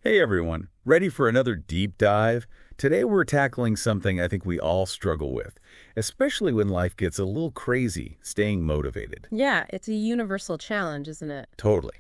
Hey everyone, ready for another deep dive? Today we're tackling something I think we all struggle with, especially when life gets a little crazy, staying motivated. Yeah, it's a universal challenge, isn't it? Totally.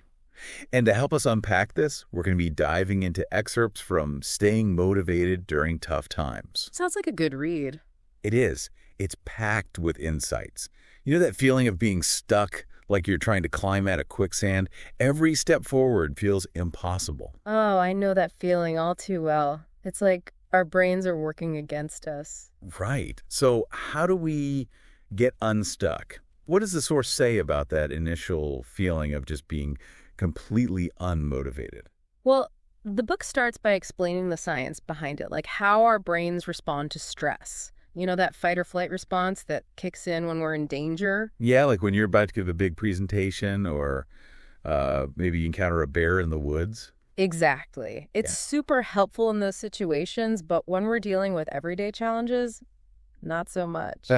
And to help us unpack this, we're going to be diving into excerpts from Staying Motivated During Tough Times. Sounds like a good read. It is. It's packed with insights. You know that feeling of being stuck, like you're trying to climb out of quicksand? Every step forward feels impossible. Oh, I know that feeling all too well. It's like our brains are working against us. Right. So how do we get unstuck? What does the source say about that initial feeling of just being completely unmotivated? Well, the book starts by explaining the science behind it, like how our brains respond to stress. You know, that fight or flight response that kicks in when we're in danger? Yeah, like when you're about to give a big presentation or maybe you encounter a bear in the woods. Exactly. It's Yeah. super helpful in those situations, but when we're dealing with everyday challenges, not so much.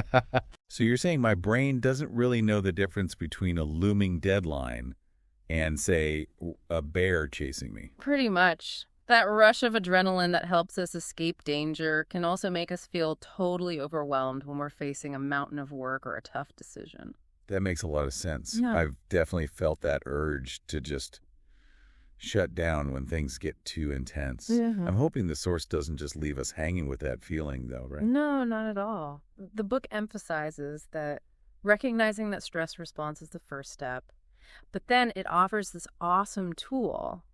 So you're saying my brain doesn't really know the difference between a looming deadline and, say, a bear chasing me. Pretty much. That rush of adrenaline that helps us escape danger can also make us feel totally overwhelmed when we're facing a mountain of work or a tough decision. That makes a lot of sense. Yeah. I've definitely felt that urge to just shut down when things get too intense. Yeah. I'm hoping the source doesn't just leave us hanging with that feeling, though, right? No, not at all. The book emphasizes that recognizing that stress response is the first step, but then it offers this awesome tool,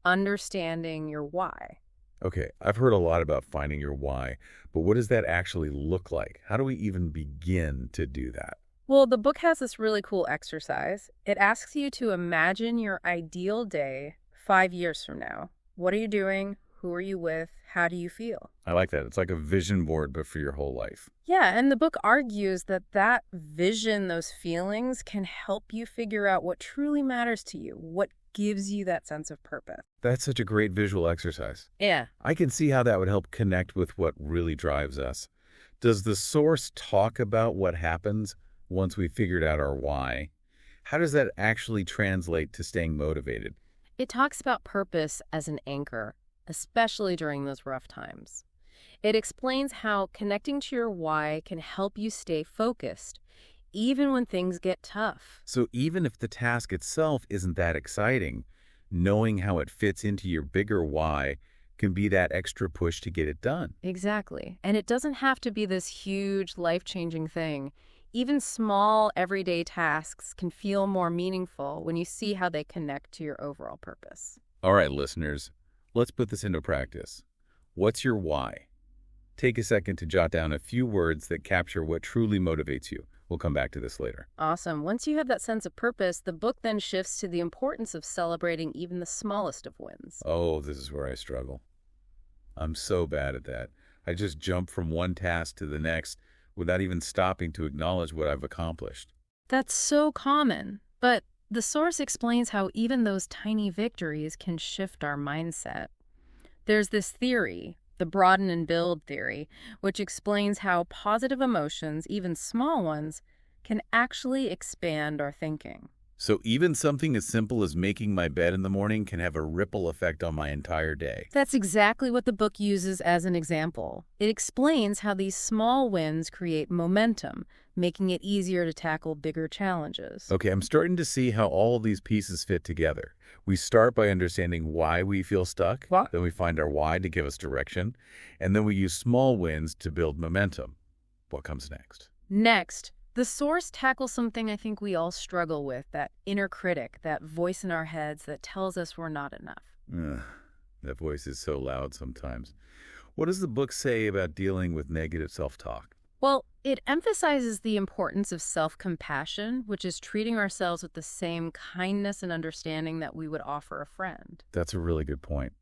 understanding your why. Okay, I've heard a lot about finding your why, but what does that actually look like? How do we even begin to do that? Well, the book has this really cool exercise. It asks you to imagine your ideal day 5 years from now. What are you doing? Who are you with? How do you feel? I like that. It's like a vision board, but for your whole life. Yeah, and the book argues that that vision, those feelings, can help you figure out what truly matters to you, what gives you that sense of purpose. That's such a great visual exercise. Yeah. I can see how that would help connect with what really drives us. Does the source talk about what happens once we figured out our why? How does that actually translate to staying motivated? It talks about purpose as an anchor, especially during those rough times. It explains how connecting to your why can help you stay focused, even when things get tough. So even if the task itself isn't that exciting, knowing how it fits into your bigger why can be that extra push to get it done. Exactly. And it doesn't have to be this huge, life-changing thing. Even small, everyday tasks can feel more meaningful when you see how they connect to your overall purpose. All right, listeners, let's put this into practice. What's your why? Take a second to jot down a few words that capture what truly motivates you. We'll come back to this later. Awesome. Once you have that sense of purpose, the book then shifts to the importance of celebrating even the smallest of wins. Oh, this is where I struggle. I'm so bad at that. I just jump from one task to the next without even stopping to acknowledge what I've accomplished. That's so common, but the source explains how even those tiny victories can shift our mindset. There's this theory, the broaden and build theory, which explains how positive emotions, even small ones, can actually expand our thinking. So even something as simple as making my bed in the morning can have a ripple effect on my entire day. That's exactly what the book uses as an example. It explains how these small wins create momentum, making it easier to tackle bigger challenges. Okay, I'm starting to see how all of these pieces fit together. We start by understanding why we feel stuck, What? then we find our why to give us direction, and then we use small wins to build momentum. What comes next? Next, the source tackles something I think we all struggle with, that inner critic, that voice in our heads that tells us we're not enough. Ugh, that voice is so loud sometimes. What does the book say about dealing with negative self-talk? Well, it emphasizes the importance of self-compassion, which is treating ourselves with the same kindness and understanding that we would offer a friend. That's a really good point.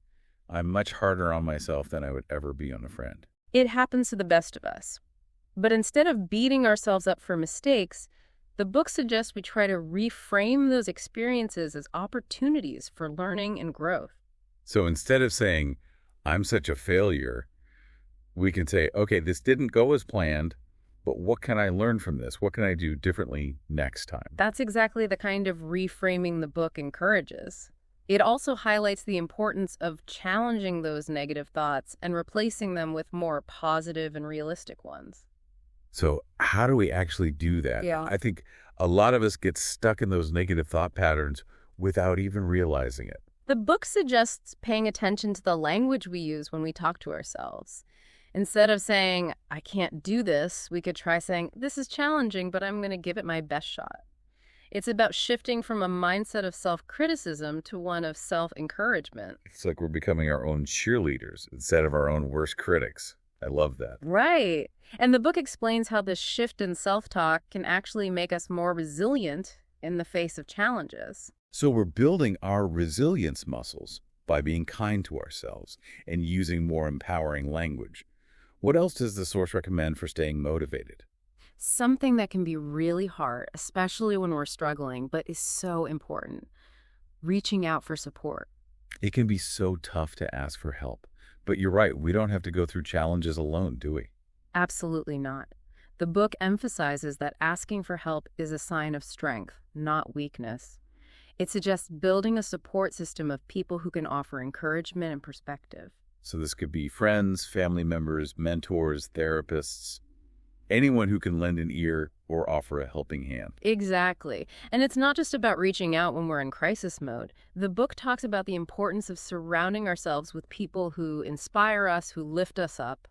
I'm much harder on myself than I would ever be on a friend. It happens to the best of us. But instead of beating ourselves up for mistakes, the book suggests we try to reframe those experiences as opportunities for learning and growth. So instead of saying, I'm such a failure, we can say, okay, this didn't go as planned, but what can I learn from this? What can I do differently next time? That's exactly the kind of reframing the book encourages. It also highlights the importance of challenging those negative thoughts and replacing them with more positive and realistic ones. So how do we actually do that? Yeah. I think a lot of us get stuck in those negative thought patterns without even realizing it. The book suggests paying attention to the language we use when we talk to ourselves. Instead of saying, I can't do this, we could try saying, this is challenging, but I'm going to give it my best shot. It's about shifting from a mindset of self-criticism to one of self-encouragement. It's like we're becoming our own cheerleaders instead of our own worst critics. I love that. Right. And the book explains how this shift in self-talk can actually make us more resilient in the face of challenges. So we're building our resilience muscles by being kind to ourselves and using more empowering language. What else does the source recommend for staying motivated? Something that can be really hard, especially when we're struggling, but is so important. Reaching out for support. It can be so tough to ask for help. But you're right, we don't have to go through challenges alone, do we? Absolutely not. The book emphasizes that asking for help is a sign of strength, not weakness. It suggests building a support system of people who can offer encouragement and perspective. So this could be friends, family members, mentors, therapists, anyone who can lend an ear or offer a helping hand. Exactly. And it's not just about reaching out when we're in crisis mode. The book talks about the importance of surrounding ourselves with people who inspire us, who lift us up.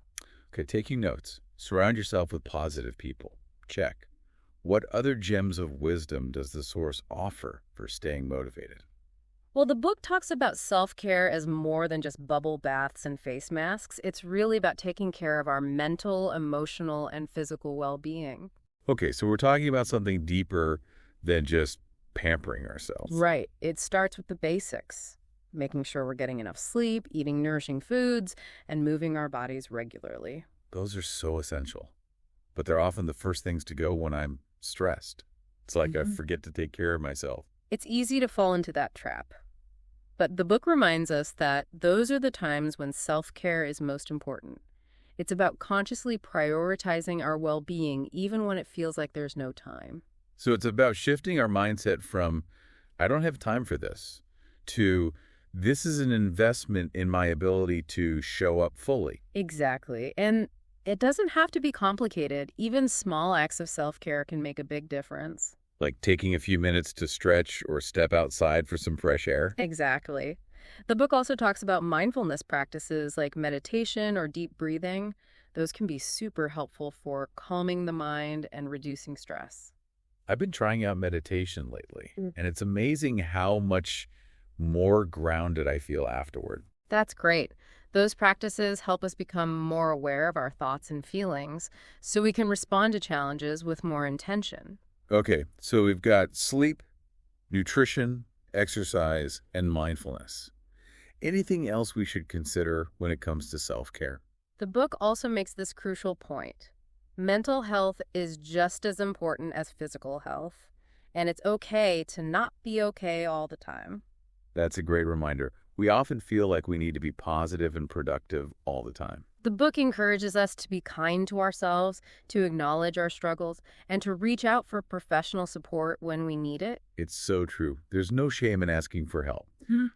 Okay, taking notes. Surround yourself with positive people. Check. What other gems of wisdom does the source offer for staying motivated? Well, the book talks about self-care as more than just bubble baths and face masks. It's really about taking care of our mental, emotional, and physical well-being. Okay, so we're talking about something deeper than just pampering ourselves. Right. It starts with the basics, making sure we're getting enough sleep, eating nourishing foods, and moving our bodies regularly. Those are so essential, but they're often the first things to go when I'm stressed. It's like I forget to take care of myself. It's easy to fall into that trap. But the book reminds us that those are the times when self-care is most important. It's about consciously prioritizing our well-being even when it feels like there's no time. So it's about shifting our mindset from, I don't have time for this, to, this is an investment in my ability to show up fully. Exactly. And it doesn't have to be complicated. Even small acts of self-care can make a big difference. Like taking a few minutes to stretch or step outside for some fresh air. Exactly. The book also talks about mindfulness practices like meditation or deep breathing. Those can be super helpful for calming the mind and reducing stress. I've been trying out meditation lately, and it's amazing how much more grounded I feel afterward. That's great. Those practices help us become more aware of our thoughts and feelings so we can respond to challenges with more intention. Okay, so we've got sleep, nutrition, exercise, and mindfulness. Anything else we should consider when it comes to self-care? The book also makes this crucial point. Mental health is just as important as physical health, and it's okay to not be okay all the time. That's a great reminder. We often feel like we need to be positive and productive all the time. The book encourages us to be kind to ourselves, to acknowledge our struggles, and to reach out for professional support when we need it. It's so true. There's no shame in asking for help.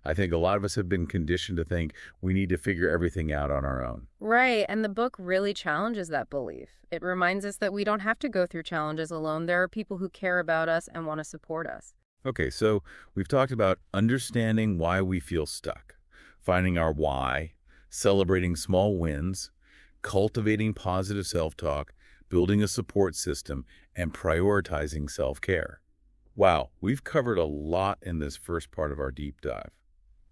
I think a lot of us have been conditioned to think we need to figure everything out on our own. Right, and the book really challenges that belief. It reminds us that we don't have to go through challenges alone. There are people who care about us and want to support us. Okay, so we've talked about understanding why we feel stuck, finding our why, celebrating small wins, cultivating positive self-talk, building a support system, and prioritizing self-care. Wow, we've covered a lot in this first part of our deep dive.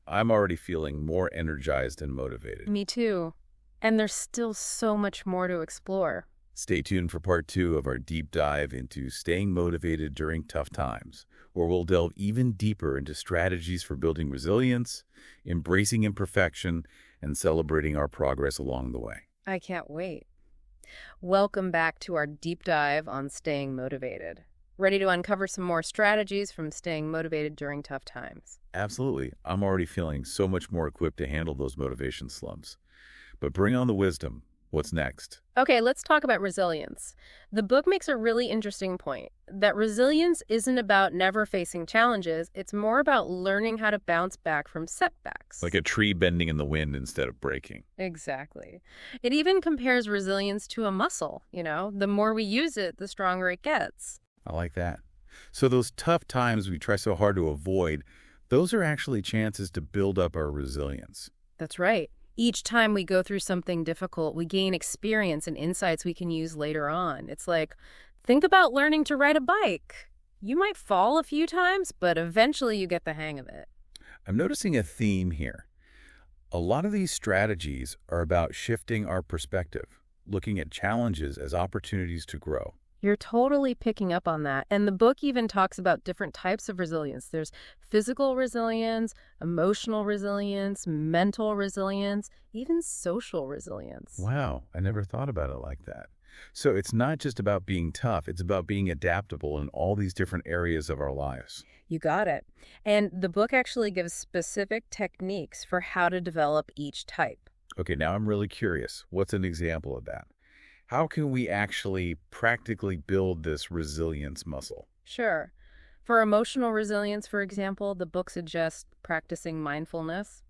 I'm already feeling more energized and motivated. Me too. And there's still so much more to explore. Stay tuned for part 2 of our deep dive into staying motivated during tough times, where we'll delve even deeper into strategies for building resilience, embracing imperfection, and celebrating our progress along the way. I can't wait. Welcome back to our deep dive on staying motivated. Ready to uncover some more strategies from staying motivated during tough times. Absolutely. I'm already feeling so much more equipped to handle those motivation slumps. But bring on the wisdom. What's next? Okay, let's talk about resilience. The book makes a really interesting point that resilience isn't about never facing challenges, it's more about learning how to bounce back from setbacks. Like a tree bending in the wind instead of breaking. Exactly. It even compares resilience to a muscle, the more we use it, the stronger it gets. I like that. So those tough times we try so hard to avoid, those are actually chances to build up our resilience. That's right. Each time we go through something difficult, we gain experience and insights we can use later on. It's like, think about learning to ride a bike. You might fall a few times, but eventually you get the hang of it. I'm noticing a theme here. A lot of these strategies are about shifting our perspective, looking at challenges as opportunities to grow. You're totally picking up on that. And the book even talks about different types of resilience. There's physical resilience, emotional resilience, mental resilience, even social resilience. Wow, I never thought about it like that. So it's not just about being tough, it's about being adaptable in all these different areas of our lives. You got it. And the book actually gives specific techniques for how to develop each type. Okay, now I'm really curious. What's an example of that? How can we actually practically build this resilience muscle? Sure. For emotional resilience, for example, the book suggests practicing mindfulness,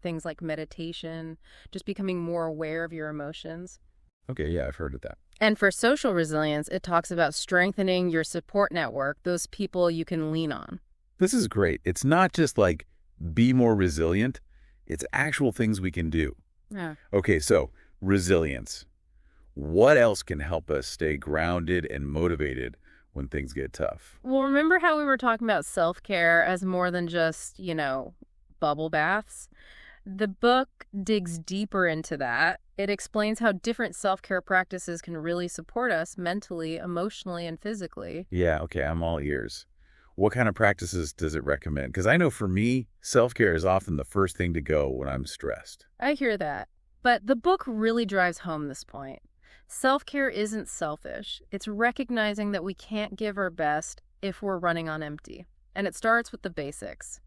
things like meditation, just becoming more aware of your emotions. Okay, yeah, I've heard of that. And for social resilience, it talks about strengthening your support network, those people you can lean on. This is great. It's not just like be more resilient, it's actual things we can do. Yeah. Okay, so resilience. What else can help us stay grounded and motivated when things get tough? Well, remember how we were talking about self-care as more than just, bubble baths? The book digs deeper into that. It explains how different self-care practices can really support us mentally, emotionally, and physically. Yeah, okay, I'm all ears. What kind of practices does it recommend? Because I know for me, self-care is often the first thing to go when I'm stressed. I hear that. But the book really drives home this point. Self-care isn't selfish. It's recognizing that we can't give our best if we're running on empty. And it starts with the basics.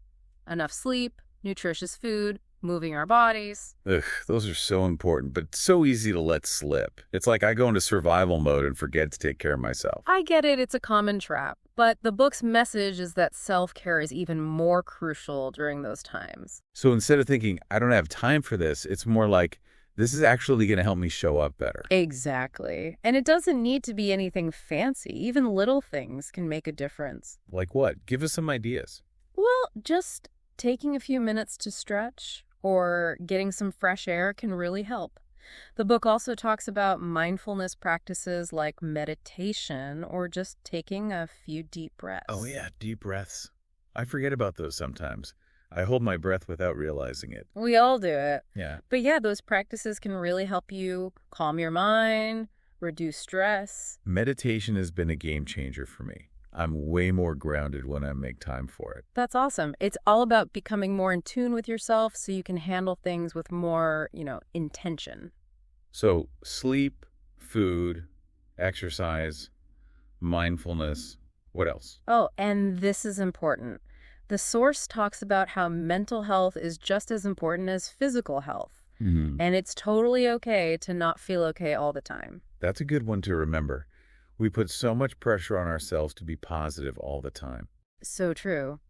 Enough sleep, nutritious food, moving our bodies. Ugh, those are so important, but so easy to let slip. It's like I go into survival mode and forget to take care of myself. I get it, it's a common trap. But the book's message is that self-care is even more crucial during those times. So instead of thinking, I don't have time for this, it's more like, this is actually going to help me show up better. Exactly. And it doesn't need to be anything fancy. Even little things can make a difference. Like what? Give us some ideas. Well, just taking a few minutes to stretch or getting some fresh air can really help. The book also talks about mindfulness practices like meditation or just taking a few deep breaths. Oh yeah, deep breaths. I forget about those sometimes. I hold my breath without realizing it. We all do it. Yeah. But yeah, those practices can really help you calm your mind, reduce stress. Meditation has been a game changer for me. I'm way more grounded when I make time for it. That's awesome. It's all about becoming more in tune with yourself so you can handle things with more, intention. So sleep, food, exercise, mindfulness. What else? Oh, and this is important. The source talks about how mental health is just as important as physical health. Mm-hmm. And it's totally okay to not feel okay all the time. That's a good one to remember. We put so much pressure on ourselves to be positive all the time. So true.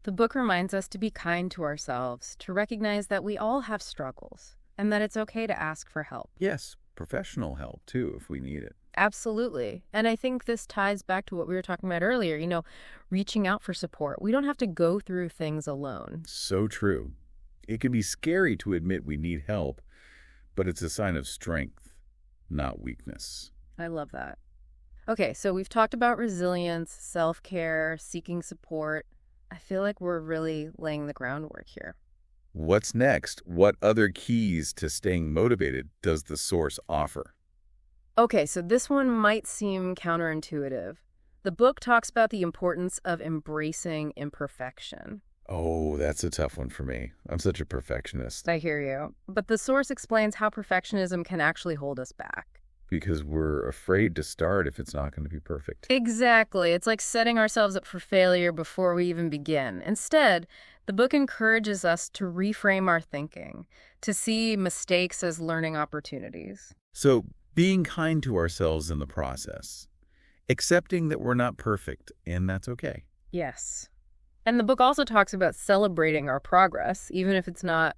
The book reminds us to be kind to ourselves, to recognize that we all have struggles, and that it's okay to ask for help. Yes, professional help too if we need it. Absolutely. And I think this ties back to what we were talking about earlier, reaching out for support. We don't have to go through things alone. So true. It can be scary to admit we need help, but it's a sign of strength, not weakness. I love that. Okay, so we've talked about resilience, self-care, seeking support. I feel like we're really laying the groundwork here. What's next? What other keys to staying motivated does the source offer? Okay, so this one might seem counterintuitive. The book talks about the importance of embracing imperfection. Oh, that's a tough one for me. I'm such a perfectionist. I hear you. But the source explains how perfectionism can actually hold us back. Because we're afraid to start if it's not going to be perfect. Exactly. It's like setting ourselves up for failure before we even begin. Instead, the book encourages us to reframe our thinking, to see mistakes as learning opportunities. So being kind to ourselves in the process, accepting that we're not perfect, and that's okay. Yes. And the book also talks about celebrating our progress, even if it's not,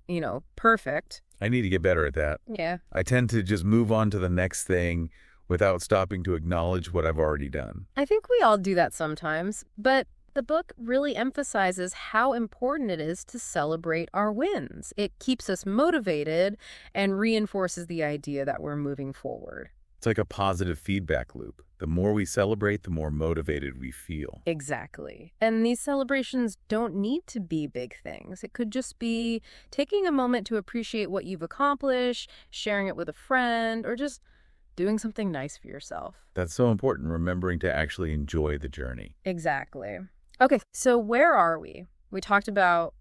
perfect. I need to get better at that. Yeah. I tend to just move on to the next thing without stopping to acknowledge what I've already done. I think we all do that sometimes, but the book really emphasizes how important it is to celebrate our wins. It keeps us motivated and reinforces the idea that we're moving forward. It's like a positive feedback loop. The more we celebrate, the more motivated we feel. Exactly. And these celebrations don't need to be big things. It could just be taking a moment to appreciate what you've accomplished, sharing it with a friend, or just doing something nice for yourself. That's so important, remembering to actually enjoy the journey. Exactly. Okay, so where are we? We talked about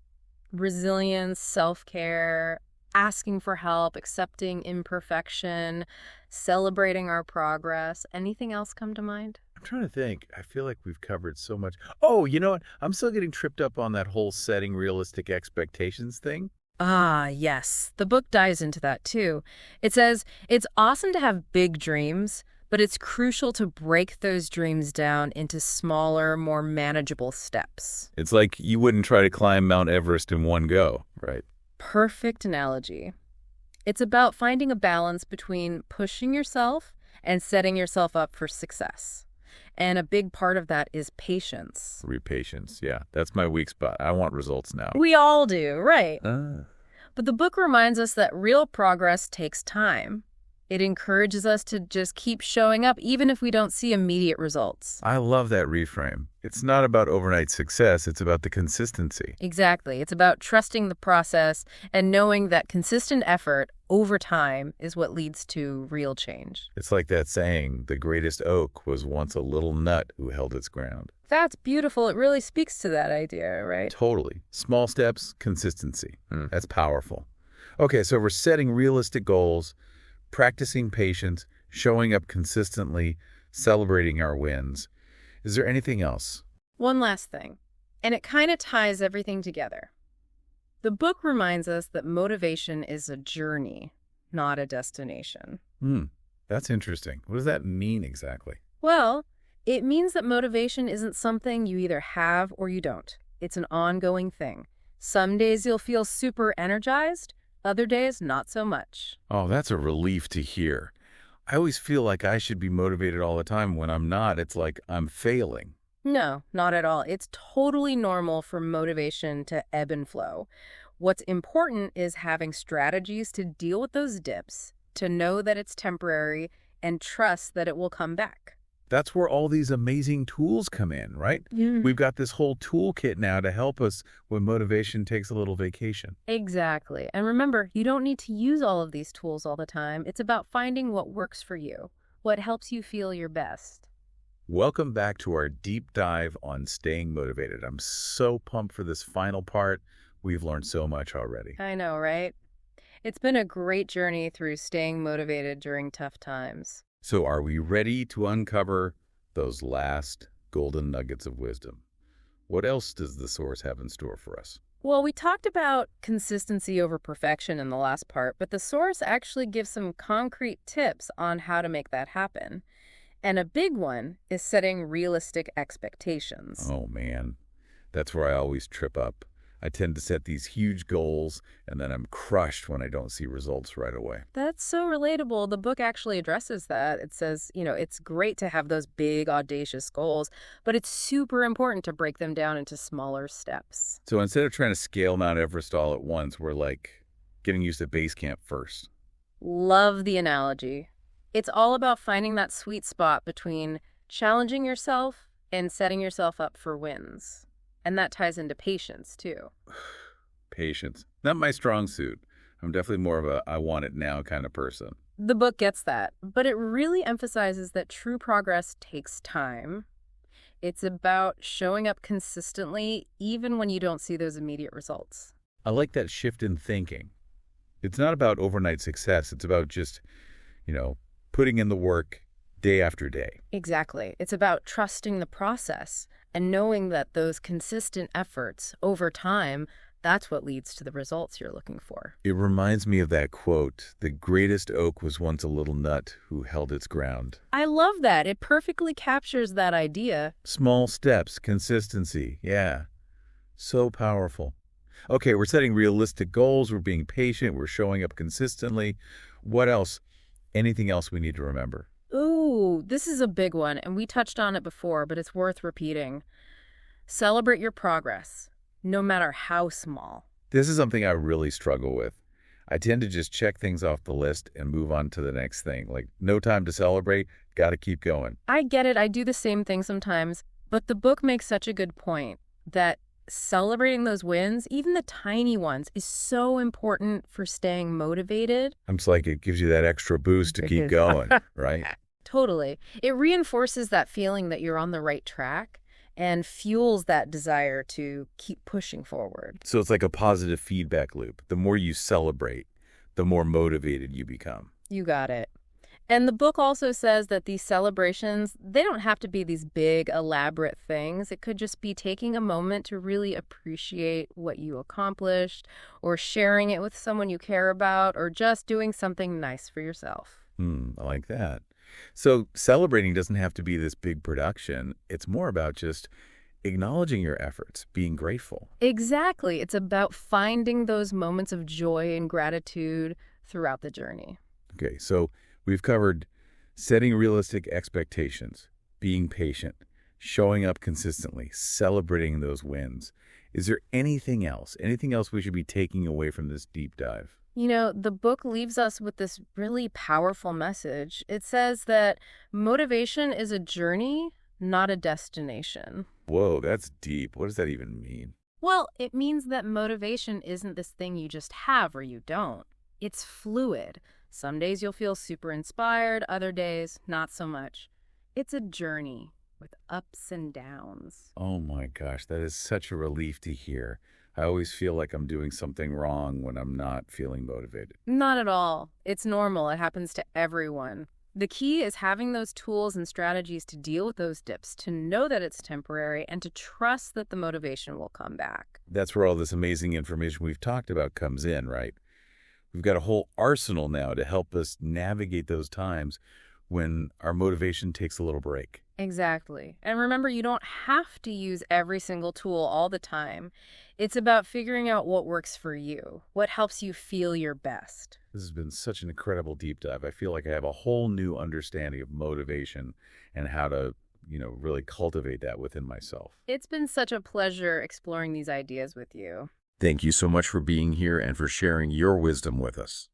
resilience, self-care, asking for help, accepting imperfection, celebrating our progress. Anything else come to mind? I'm trying to think. I feel like we've covered so much. Oh, you know what? I'm still getting tripped up on that whole setting realistic expectations thing. Ah, yes. The book dives into that too. It says it's awesome to have big dreams, but it's crucial to break those dreams down into smaller, more manageable steps. It's like you wouldn't try to climb Mount Everest in one go, right? Perfect analogy. It's about finding a balance between pushing yourself and setting yourself up for success. And a big part of that is patience. Patience, yeah. That's my weak spot. I want results now. We all do, right? Ah. But the book reminds us that real progress takes time. It encourages us to just keep showing up even if we don't see immediate results. I love that reframe. It's not about overnight success, it's about the consistency. Exactly. It's about trusting the process and knowing that consistent effort over time is what leads to real change. It's like that saying, the greatest oak was once a little nut who held its ground. That's beautiful. It really speaks to that idea, right? Totally. Small steps, consistency. That's powerful. Okay, so we're setting realistic goals, practicing patience, showing up consistently, celebrating our wins. Is there anything else? One last thing, and it kind of ties everything together. The book reminds us that motivation is a journey, not a destination. That's interesting. What does that mean exactly? Well, it means that motivation isn't something you either have or you don't. It's an ongoing thing. Some days you'll feel super energized, other days not so much. Oh, that's a relief to hear. I always feel like I should be motivated all the time. When I'm not, it's like I'm failing. No, not at all. It's totally normal for motivation to ebb and flow. What's important is having strategies to deal with those dips, to know that it's temporary, and trust that it will come back. That's where all these amazing tools come in, right? We've got this whole toolkit now to help us when motivation takes a little vacation. Exactly. And remember, you don't need to use all of these tools all the time. It's about finding what works for you, what helps you feel your best. Welcome back to our deep dive on staying motivated. I'm so pumped for this final part. We've learned so much already. I know, right? It's been a great journey through staying motivated during tough times. So are we ready to uncover those last golden nuggets of wisdom? What else does the source have in store for us? Well, we talked about consistency over perfection in the last part, but the source actually gives some concrete tips on how to make that happen. And a big one is setting realistic expectations. Oh, man. That's where I always trip up. I tend to set these huge goals, and then I'm crushed when I don't see results right away. That's so relatable. The book actually addresses that. It says, it's great to have those big, audacious goals, but it's super important to break them down into smaller steps. So instead of trying to scale Mount Everest all at once, we're like getting used to base camp first. Love the analogy. It's all about finding that sweet spot between challenging yourself and setting yourself up for wins. And that ties into patience, too. Patience. Not my strong suit. I'm definitely more of a I want it now kind of person. The book gets that, but it really emphasizes that true progress takes time. It's about showing up consistently, even when you don't see those immediate results. I like that shift in thinking. It's not about overnight success. It's about just, putting in the work day after day. Exactly. It's about trusting the process and knowing that those consistent efforts over time That's what leads to the results you're looking for. It reminds me of that quote, "The greatest oak was once a little nut who held its ground." I love that. It perfectly captures that idea. Small steps, consistency. Yeah. So powerful. Okay, we're setting realistic goals. We're being patient. We're showing up consistently. What else? Anything else we need to remember? Ooh, this is a big one, and we touched on it before, but it's worth repeating. Celebrate your progress, no matter how small. This is something I really struggle with. I tend to just check things off the list and move on to the next thing. Like, no time to celebrate, got to keep going. I get it. I do the same thing sometimes, but the book makes such a good point that celebrating those wins, even the tiny ones, is so important for staying motivated. It's like it gives you that extra boost to keep going, right? Totally. It reinforces that feeling that you're on the right track and fuels that desire to keep pushing forward. So it's like a positive feedback loop. The more you celebrate, the more motivated you become. You got it. And the book also says that these celebrations, they don't have to be these big, elaborate things. It could just be taking a moment to really appreciate what you accomplished, or sharing it with someone you care about, or just doing something nice for yourself. I like that. So celebrating doesn't have to be this big production. It's more about just acknowledging your efforts, being grateful. Exactly. It's about finding those moments of joy and gratitude throughout the journey. Okay, so we've covered setting realistic expectations, being patient, showing up consistently, celebrating those wins. Is there anything else we should be taking away from this deep dive? You know, the book leaves us with this really powerful message. It says that motivation is a journey, not a destination. Whoa, that's deep. What does that even mean? Well, it means that motivation isn't this thing you just have or you don't. It's fluid. Some days you'll feel super inspired, other days not so much. It's a journey with ups and downs. Oh my gosh, that is such a relief to hear. I always feel like I'm doing something wrong when I'm not feeling motivated. Not at all. It's normal. It happens to everyone. The key is having those tools and strategies to deal with those dips, to know that it's temporary, and to trust that the motivation will come back. That's where all this amazing information we've talked about comes in, right? We've got a whole arsenal now to help us navigate those times when our motivation takes a little break. Exactly. And remember, you don't have to use every single tool all the time. It's about figuring out what works for you, what helps you feel your best. This has been such an incredible deep dive. I feel like I have a whole new understanding of motivation and how to, really cultivate that within myself. It's been such a pleasure exploring these ideas with you. Thank you so much for being here and for sharing your wisdom with us.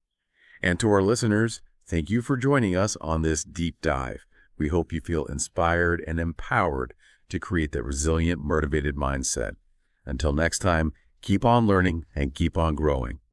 And to our listeners, thank you for joining us on this deep dive. We hope you feel inspired and empowered to create that resilient, motivated mindset. Until next time, keep on learning and keep on growing.